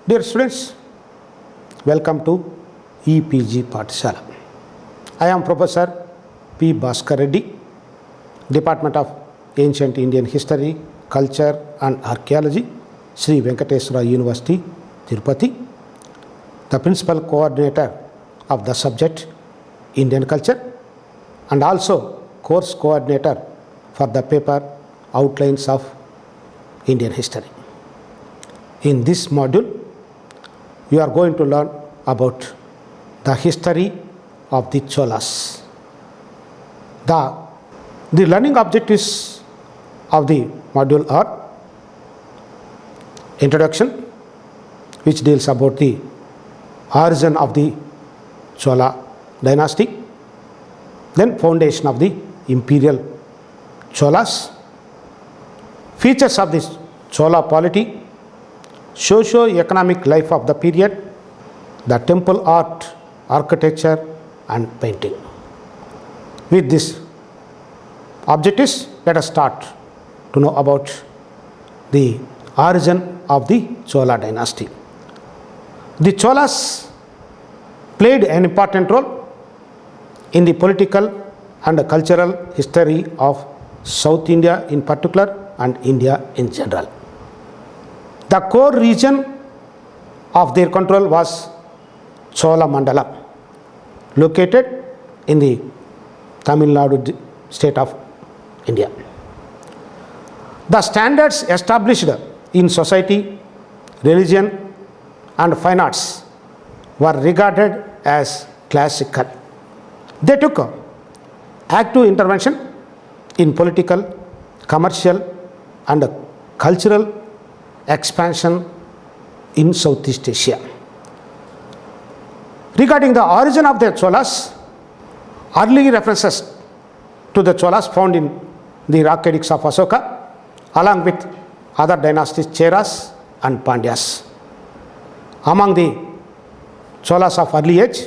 Dear students, welcome to EPG Pathshala. I am Professor P. Bhaskar Reddy, Department of Ancient Indian History, Culture and Archaeology, Sri Venkateswara University, Tirupati, the Principal Coordinator of the subject Indian Culture and also Course Coordinator for the paper Outlines of Indian History. In this module, we are going to learn about the history of the Cholas. The learning objectives of the module are introduction, which deals about the origin of the Chola dynasty, then foundation of the imperial Cholas, features of the Chola polity, socio-economic life of the period, the temple art, architecture and painting. With this objectives, let us start to know about the origin of the Chola dynasty. The Cholas played an important role in the political and cultural history of South India in particular and India in general. The core region of their control was Chola Mandalam, located in the Tamil Nadu state of India. The standards established in society, religion and fine arts were regarded as classical. They took active intervention in political, commercial and cultural expansion in Southeast Asia. Regarding the origin of the Cholas, early references to the Cholas found in the rock edicts of Asoka, along with other dynasties Cheras and Pandyas. Among the Cholas of early age,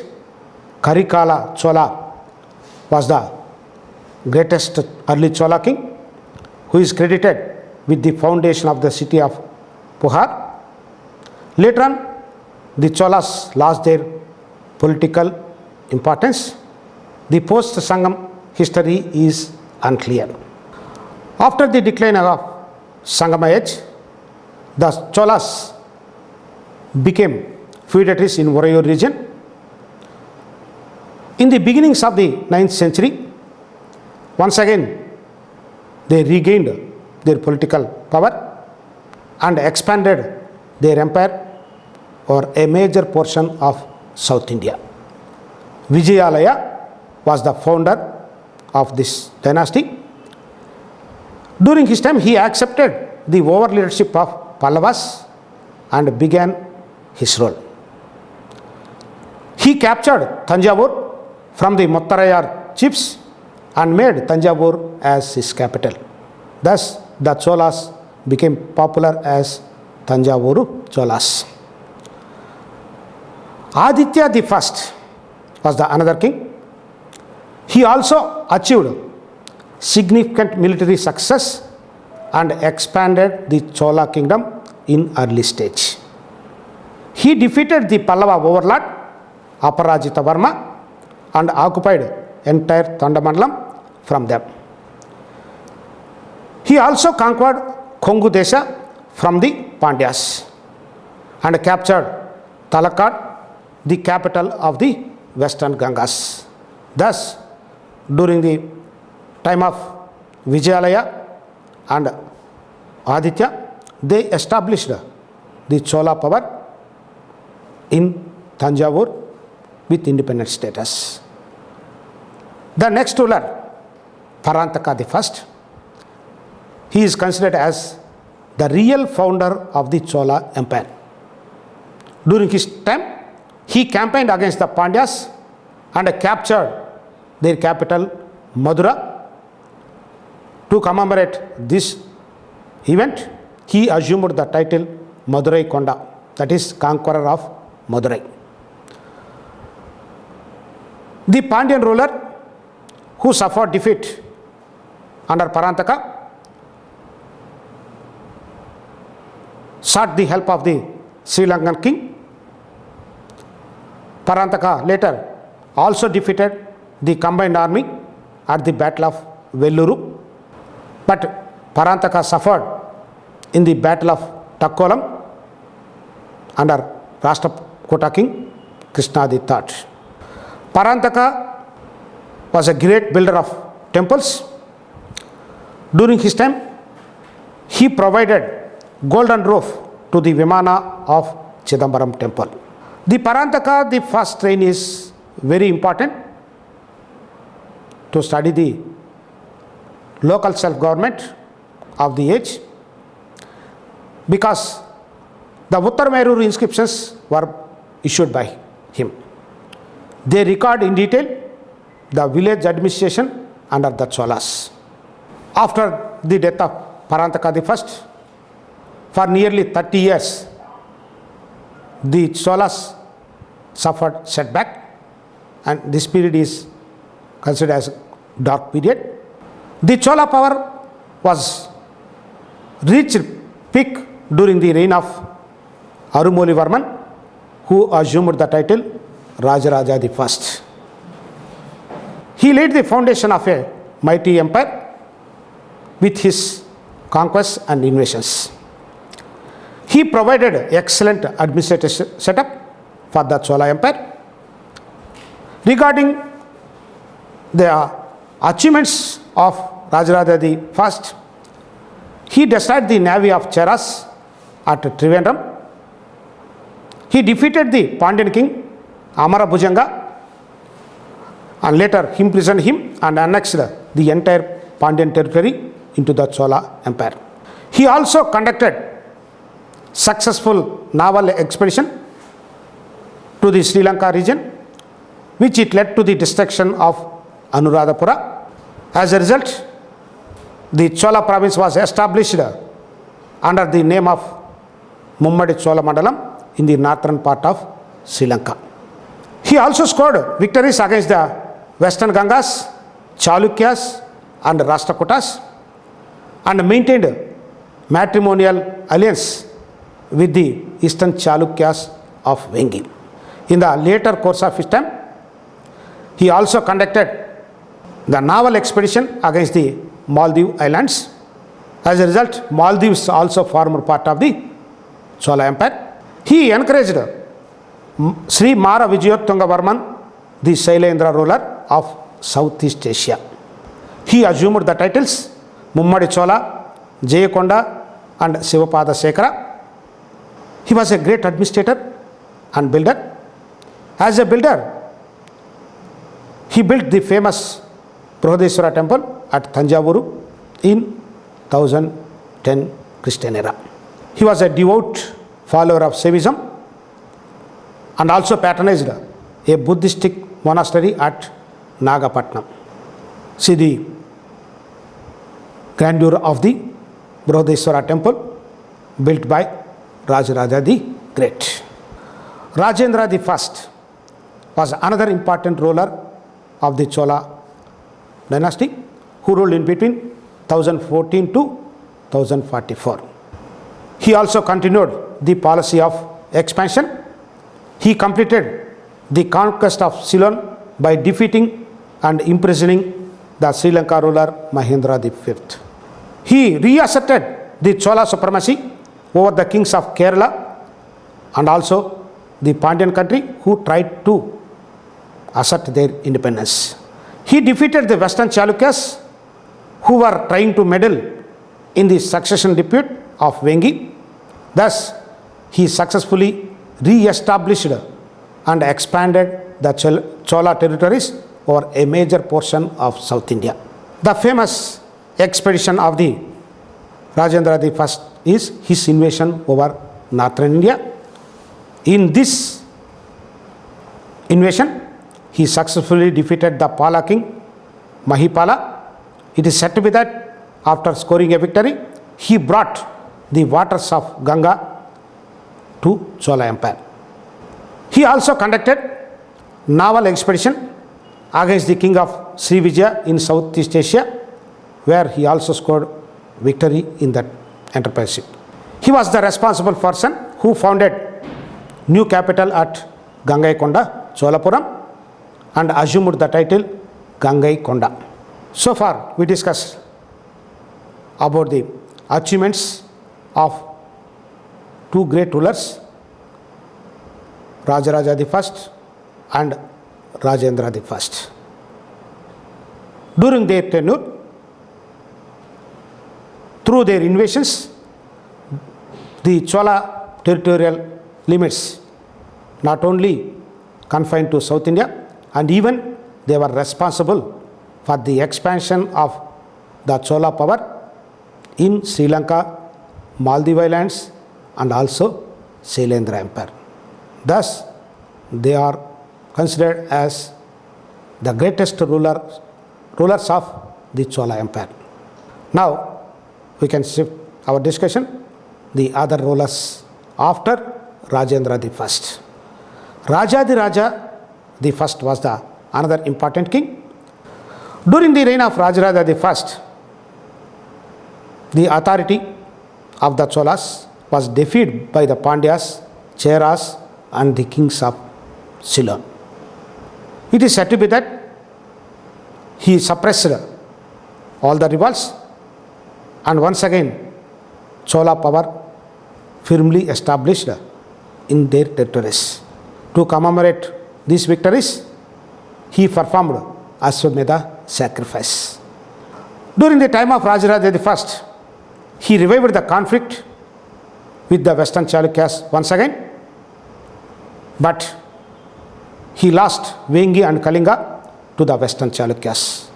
Karikala Chola was the greatest early Chola king, who is credited with the foundation of the city of Puhar. Later on, the Cholas lost their political importance. The post-Sangam history is unclear. After the decline of Sangama age, the Cholas became feudatories in Vorayur region. In the beginnings of the 9th century, once again they regained their political power and expanded their empire over a major portion of South India. Vijayalaya was the founder of this dynasty. During his time, he accepted the over leadership of Pallavas and began his rule. He captured Thanjavur from the Muttarayar chiefs and made Thanjavur as his capital. Thus, the Cholas became popular as Thanjavuru Cholas. Aditya the First was the another king. He also achieved significant military success and expanded the Chola kingdom in early stage. He defeated the Pallava overlord Aparajita Varma and occupied entire Tondamandalam from them. He also conquered Kongu Desha from the Pandyas and captured Talakkad, the capital of the Western Gangas. Thus, during the time of Vijayalaya and Aditya, they established the Chola power in Thanjavur with independent status. The next ruler, Parantaka the First, he is considered as the real founder of the Chola Empire. During his time, he campaigned against the Pandyas and captured their capital Madura. To commemorate this event, he assumed the title Madurai Konda, that is conqueror of Madurai. The Pandyan ruler who suffered defeat under Parantaka sought the help of the Sri Lankan king. Parantaka later also defeated the combined army at the Battle of Velluru, but Parantaka suffered in the Battle of Takkolam under Rashtrakuta king Krishna III. Parantaka was a great builder of temples. During his time, he provided golden roof to the Vimana of Chidambaram temple. The Parantaka, the first reign is very important to study the local self-government of the age, because the Uttarmerur inscriptions were issued by him. They record in detail the village administration under the Cholas. After the death of Parantaka I, for nearly 30 years, the Cholas suffered setback, and this period is considered as dark period. The Chola power was reached peak during the reign of Arumoli Varman, who assumed the title Rajaraja I. He laid the foundation of a mighty empire with his conquests and invasions. He provided excellent administrative setup for the Chola Empire. Regarding the achievements of Rajaraja I, he destroyed the navy of Cheras at Trivandrum. He defeated the Pandyan king Amarabhujanga and later imprisoned him and annexed the entire Pandyan territory into the Chola Empire. He also conducted successful naval expedition to the Sri Lanka region, which it led to the destruction of Anuradhapura. As a result, the Chola province was established under the name of Mummadi Chola Mandalam in the northern part of Sri Lanka. He also scored victories against the Western Gangas, Chalukyas and Rashtrakutas, and maintained matrimonial alliance with the Eastern Chalukyas of Vengi. In the later course of his time, he also conducted the naval expedition against the Maldives Islands. As a result, Maldives also formed part of the Chola Empire. He encouraged Sri Mara Vijayottunga Varman, the Shailendra ruler of Southeast Asia. He assumed the titles Mummadi Chola, Jayakonda and Sivapada Sekara. He was a great administrator and builder. As a builder, he built the famous Brihadeshwara temple at Thanjavuru in 1010 Christian era. He was a devout follower of Shaivism and also patronized a Buddhistic monastery at Nagapatnam. See the grandeur of the Brihadeshwara temple built by Rajaraja the Great. Rajendra the First was another important ruler of the Chola dynasty, who ruled in between 1014 to 1044. He also continued the policy of expansion. He completed the conquest of Ceylon by defeating and imprisoning the Sri Lanka ruler Mahendra V. He reasserted the Chola supremacy over the kings of Kerala and also the Pandyan country, who tried to assert their independence. He defeated the Western Chalukyas, who were trying to meddle in the succession dispute of Vengi. Thus, he successfully re-established and expanded the Chola territories over a major portion of South India. The famous expedition of the Rajendra I is his invasion over northern India. In this invasion, he successfully defeated the Pala king Mahipala. It is said to be that after scoring a victory, he brought the waters of Ganga to Chola Empire. He also conducted naval expedition against the king of Srivijaya in Southeast Asia, where he also scored victory in that enterprise. He was the responsible person who founded new capital at Gangaikonda, Cholapuram, and assumed the title Gangaikonda. So far, we discussed about the achievements of two great rulers, Rajaraja I and Rajendra I. During their tenure, through their invasions, the Chola territorial limits not only confined to South India, and even they were responsible for the expansion of the Chola power in Sri Lanka, Maldives Islands, and also Shailendra Empire. Thus, they are considered as the greatest rulers of the Chola Empire. Now, we can shift our discussion the other rulers after Rajendra I. Rajadiraja the first was the another important king. During the reign of Rajaraja I, the authority of the Cholas was defied by the Pandyas, Cheras, and the kings of Ceylon. It is said to be that he suppressed all the revolts, and once again Chola power firmly established in their territories. To commemorate these victories, he performed Ashwamedha sacrifice. During the time of Rajaraja I, he revived the conflict with the Western Chalukyas once again, but he lost Vengi and Kalinga to the Western Chalukyas.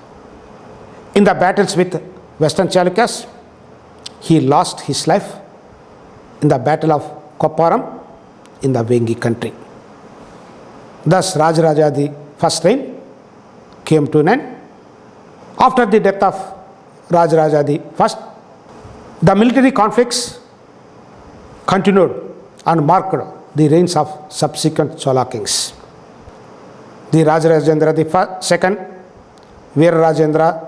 In the battles with Western Chalukyas, he lost his life in the battle of Kopparam in the Vengi country. Thus, Rajaraja I's reign came to an end. After the death of Rajaraja I, the military conflicts continued and marked the reigns of subsequent Chola kings. The Rajarajendra II, Veerarajendra,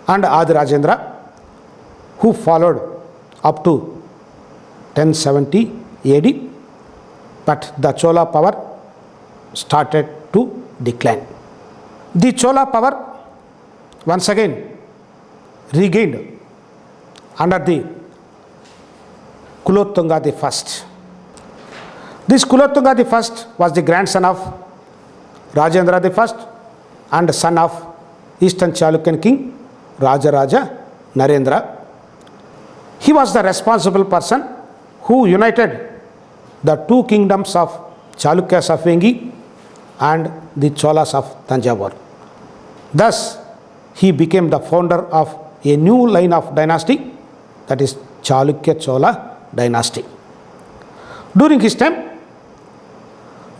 and Adi Rajendra, who followed up to 1070 AD, but the Chola power started to decline. The Chola power once again regained under the Kulothunga I. This Kulothunga I was the grandson of Rajendra I and son of Eastern Chalukyan king Rajaraja Narendra. He was the responsible person who united the two kingdoms of Chalukyas of Vengi and the Cholas of Tanjavur. Thus, he became the founder of a new line of dynasty, that is Chalukya Chola dynasty. During his time,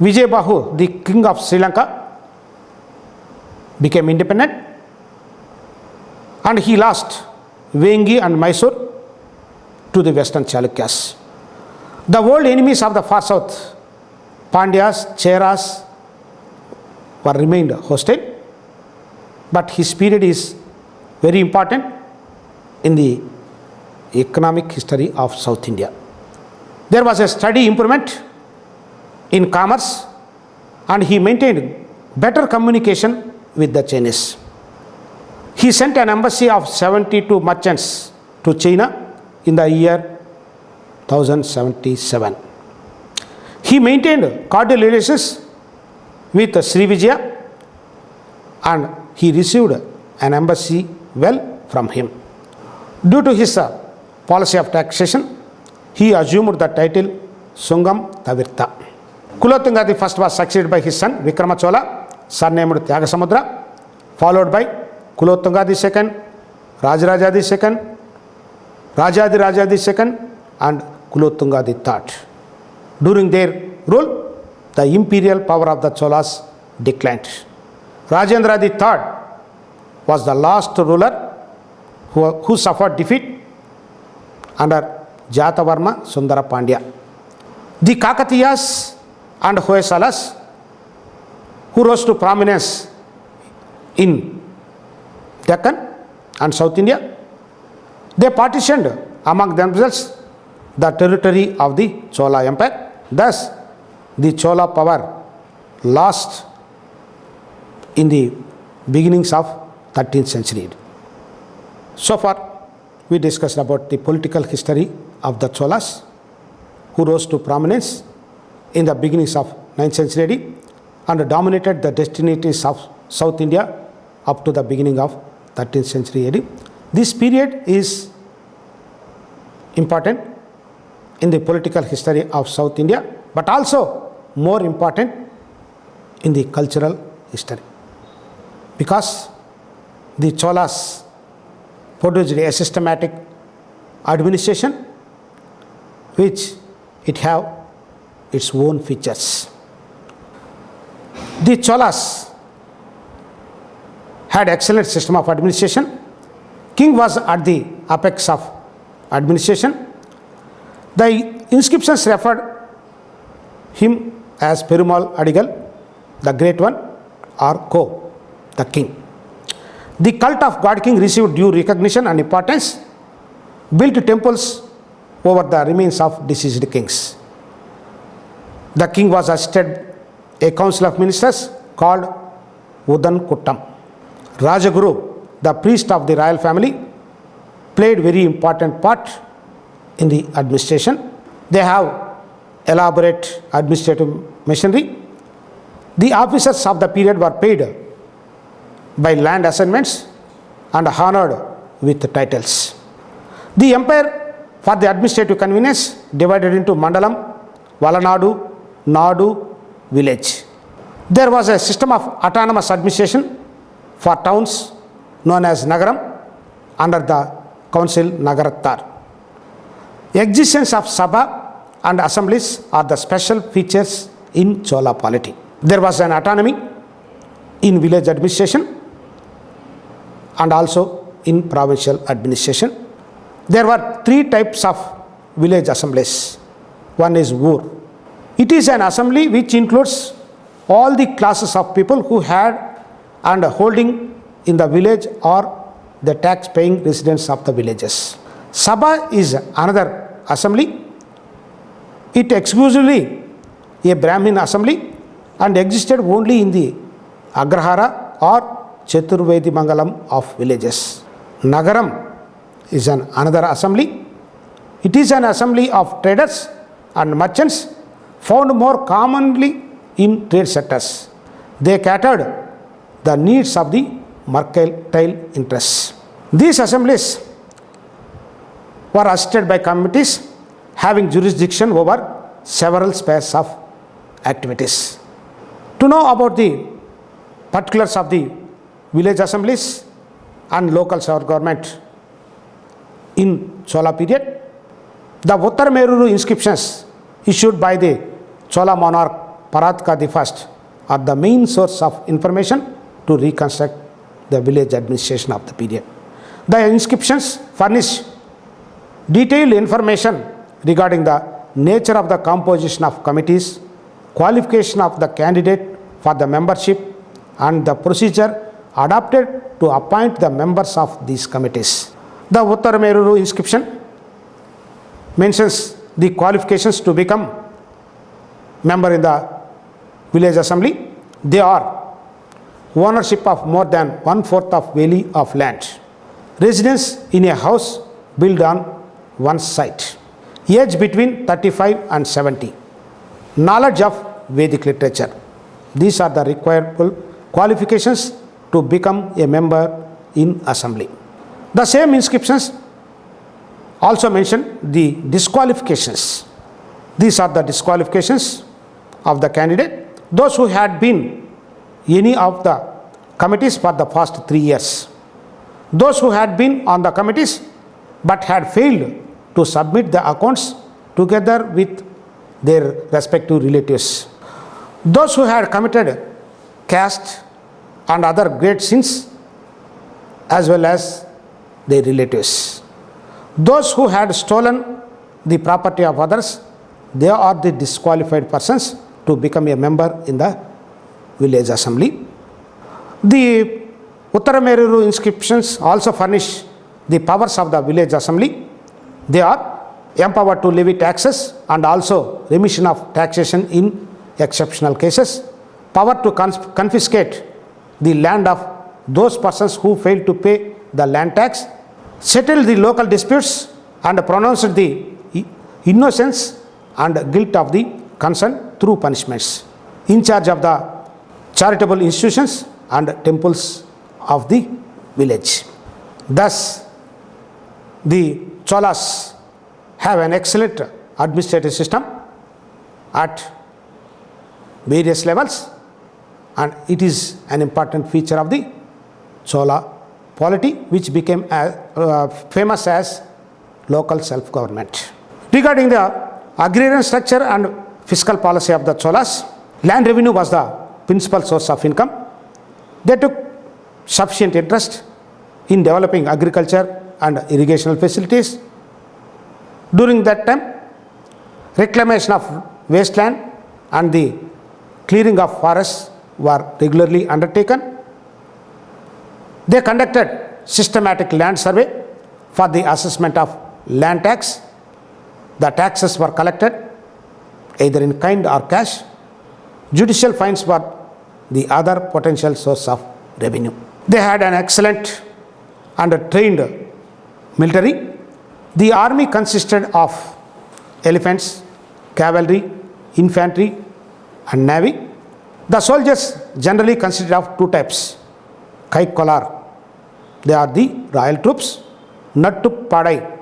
Vijayabahu, the king of Sri Lanka, became independent, and he lost Vengi and Mysore to the Western Chalukyas. The old enemies of the far south, Pandyas, Cheras, were remained hostile, but his period is very important in the economic history of South India. There was a steady improvement in commerce, and he maintained better communication with the Chinese. He sent an embassy of 72 merchants to China in the year 1077. He maintained cordial relations with Sri Vijaya, and he received an embassy well from him. Due to his policy of taxation, he assumed the title Sungam Tavirta. Kulothunga I was succeeded by his son Vikrama Chola, surnamed Tyagasamudra, followed by Kulothunga II, Rajaraja II, Rajadiraja II, and Kulothunga III. During their rule, the imperial power of the Cholas declined. Rajendra III was the last ruler who suffered defeat under Jatavarma Sundara Pandya. The Kakatiyas and Hoysalas, who rose to prominence in Deccan and South India, they partitioned among themselves the territory of the Chola Empire. Thus, the Chola power lost in the beginnings of 13th century. So far, we discussed about the political history of the Cholas, who rose to prominence in the beginnings of 9th century and dominated the destinies of South India up to the beginning of 13th century AD. This period is important in the political history of South India, but also more important in the cultural history, because the Cholas produced a systematic administration which it have its own features. The Cholas had excellent system of administration. King was at the apex of administration. The inscriptions referred him as Perumal Adigal, the Great One, or Ko, the King. The cult of God King received due recognition and importance, built temples over the remains of deceased kings. The king was assisted a council of ministers called Udan Kuttam. Rajaguru, the priest of the royal family, played very important part in the administration. They have elaborate administrative machinery. The officers of the period were paid by land assignments and honored with titles. The empire, for the administrative convenience, divided into Mandalam, Valanadu, Nadu, village. There was a system of autonomous administration for towns known as Nagaram under the council Nagarattar. Existence of Sabha and assemblies are the special features in Chola polity. There was an autonomy in village administration and also in provincial administration. There were three types of village assemblies. One is Ur. It is an assembly which includes all the classes of people who had and holding in the village or the tax-paying residents of the villages. Sabha is another assembly. It exclusively a Brahmin assembly and existed only in the Agrahara or Chaturvedi Mangalam of villages. Nagaram is another assembly. It is an assembly of traders and merchants found more commonly in trade sectors. They catered the needs of the mercantile interests. These assemblies were assisted by committees having jurisdiction over several spheres of activities. To know about the particulars of the village assemblies and local self-government in Chola period, the Uttar Meruru inscriptions issued by the Chola monarch Paratka I are the main source of information to reconstruct the village administration of the period. The inscriptions furnish detailed information regarding the nature of the composition of committees, qualification of the candidate for the membership, and the procedure adopted to appoint the members of these committees. The Uttar Meruru inscription mentions the qualifications to become member in the village assembly. They are ownership of more than 1/4 of valley of land, residence in a house built on one site, age between 35 and 70, knowledge of Vedic literature. These are the required qualifications to become a member in assembly. The same inscriptions also mention the disqualifications. These are the disqualifications of the candidate: those who had been any of the committees for the past 3 years, those who had been on the committees but had failed to submit the accounts together with their respective relatives, those who had committed caste and other great sins as well as their relatives, those who had stolen the property of others. They are the disqualified persons to become a member in the village assembly. The Uttar Meruru inscriptions also furnish the powers of the village assembly. They are empowered to levy taxes and also remission of taxation in exceptional cases, power to confiscate the land of those persons who failed to pay the land tax, settled the local disputes and pronounced the innocence and guilt of the concerned through punishments, in charge of the charitable institutions and temples of the village. Thus, the Cholas have an excellent administrative system at various levels, and it is an important feature of the Chola polity, which became famous as local self-government. Regarding the agrarian structure and fiscal policy of the Cholas, land revenue was the principal source of income. They took sufficient interest in developing agriculture and irrigational facilities. During that time, reclamation of wasteland and the clearing of forests were regularly undertaken. They conducted systematic land survey for the assessment of land tax. The taxes were collected either in kind or cash. Judicial fines were the other potential source of revenue. They had an excellent and trained military. The army consisted of elephants, cavalry, infantry, and navy. The soldiers generally consisted of two types: Kai Kolar, they are the royal troops; Nattu Padai,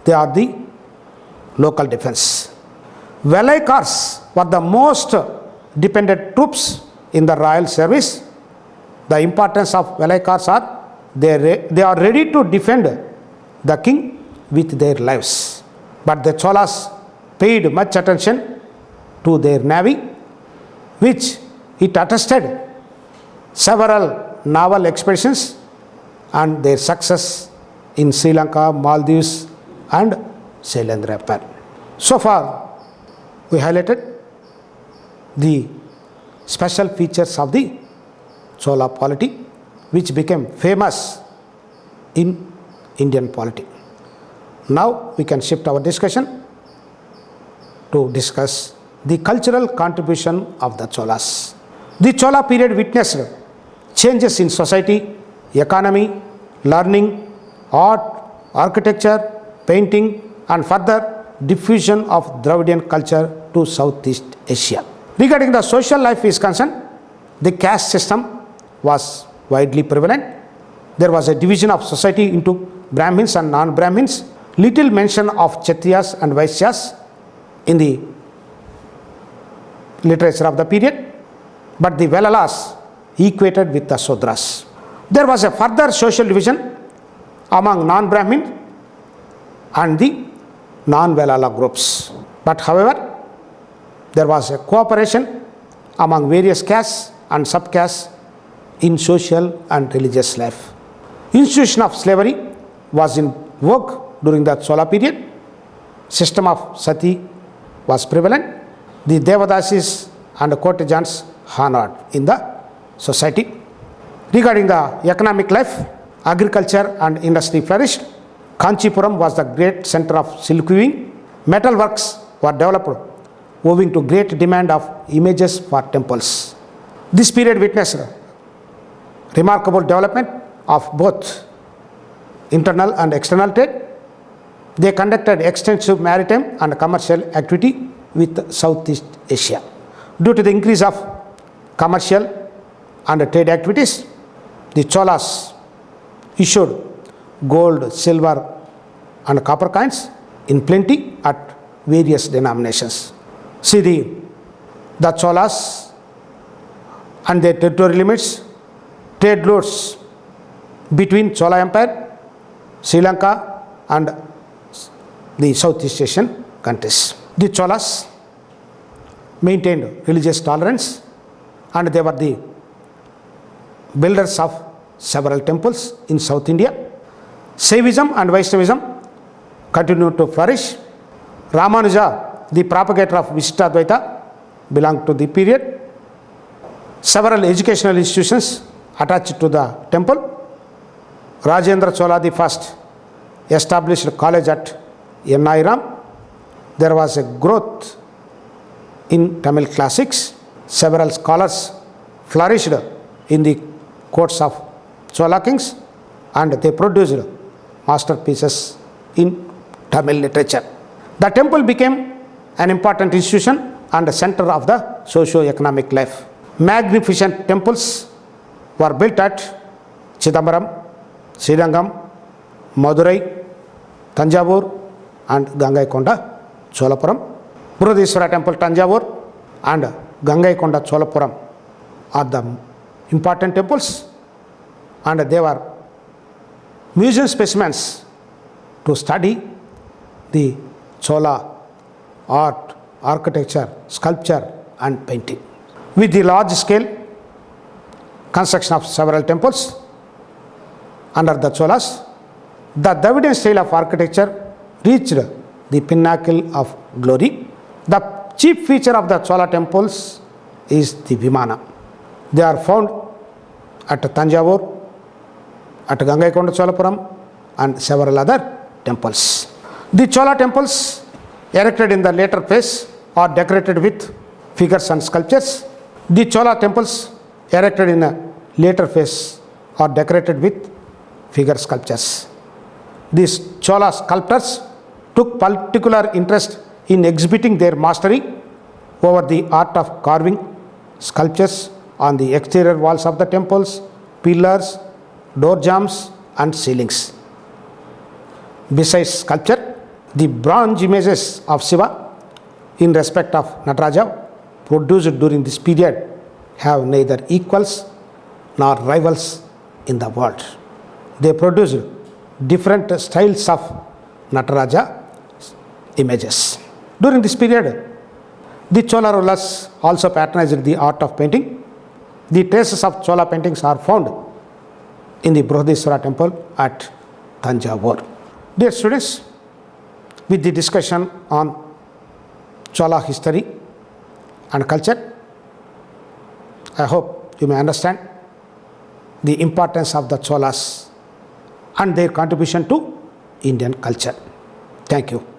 they are the local defense. Velaikars were the most dependent troops in the royal service. The importance of Velaikars are they are ready to defend the king with their lives. But the Cholas paid much attention to their navy, which it attested several naval expeditions and their success in Sri Lanka, Maldives, and Sailandrapur. So far, we highlighted the special features of the Chola polity, which became famous in Indian polity. Now we can shift our discussion to discuss the cultural contribution of the Cholas. The Chola period witnessed changes in society, economy, learning, art, architecture, painting, and further diffusion of Dravidian culture to Southeast Asia. Regarding the social life is concerned, the caste system was widely prevalent. There was a division of society into Brahmins and non-Brahmins. Little mention of Kshatriyas and Vaishyas in the literature of the period, but the Velalas equated with the Sudras. There was a further social division among non-Brahmin and the non-Velala groups. But however, there was a cooperation among various castes and subcastes in social and religious life. Institution of slavery was in vogue during the Chola period. System of sati was prevalent. The Devadasis and courtesans honored in the society. Regarding the economic life, agriculture and industry flourished. Kanchipuram was the great center of silk weaving. Metal works were developed owing to great demand of images for temples. This period witnessed remarkable development of both internal and external trade. They conducted extensive maritime and commercial activity with Southeast Asia. Due to the increase of commercial and trade activities, the Cholas issued gold, silver, and copper coins in plenty at various denominations. See the Cholas and their territorial limits, trade routes between Chola Empire, Sri Lanka, and the Southeast Asian countries. The Cholas maintained religious tolerance, and they were the builders of several temples in South India. Shaivism and Vaishnavism continued to flourish. Ramanuja, the propagator of Vishishtadvaita, belonged to the period. Several educational institutions attached to the temple. Rajendra Chola I established a college at Ennairam. there was a growth in Tamil classics. Several scholars flourished in the courts of Chola kings, and they produced masterpieces in Tamil literature. The temple became an important institution and a center of the socio-economic life. Magnificent temples were built at Chidambaram, Srirangam, Madurai, Tanjavur and Gangaikonda Cholapuram. Brihadishwara temple Tanjavur and Gangaikonda Cholapuram are the important temples, and they were museum specimens to study the Chola art, architecture, sculpture and painting. With the large scale construction of several temples under the Cholas, the Dravidian style of architecture reached the pinnacle of glory. The chief feature of the Chola temples is the Vimana. They are found at Tanjavur, at Gangaikonda Cholapuram and several other temples. The Chola temples erected in the later phase are decorated with figures and sculptures. The Chola temples erected in a later phase are decorated with figure sculptures. These Chola sculptors took particular interest in exhibiting their mastery over the art of carving sculptures on the exterior walls of the temples, pillars, door jambs and ceilings. Besides sculpture, the bronze images of Shiva in respect of Nataraja produced during this period have neither equals nor rivals in the world. They produced different styles of Nataraja images. During this period, the Chola rulers also patronized the art of painting. The traces of Chola paintings are found in the Brihadishwara temple at Tanjavur. Dear students, with the discussion on Chola history and culture, I hope you may understand the importance of the Cholas and their contribution to Indian culture. Thank you.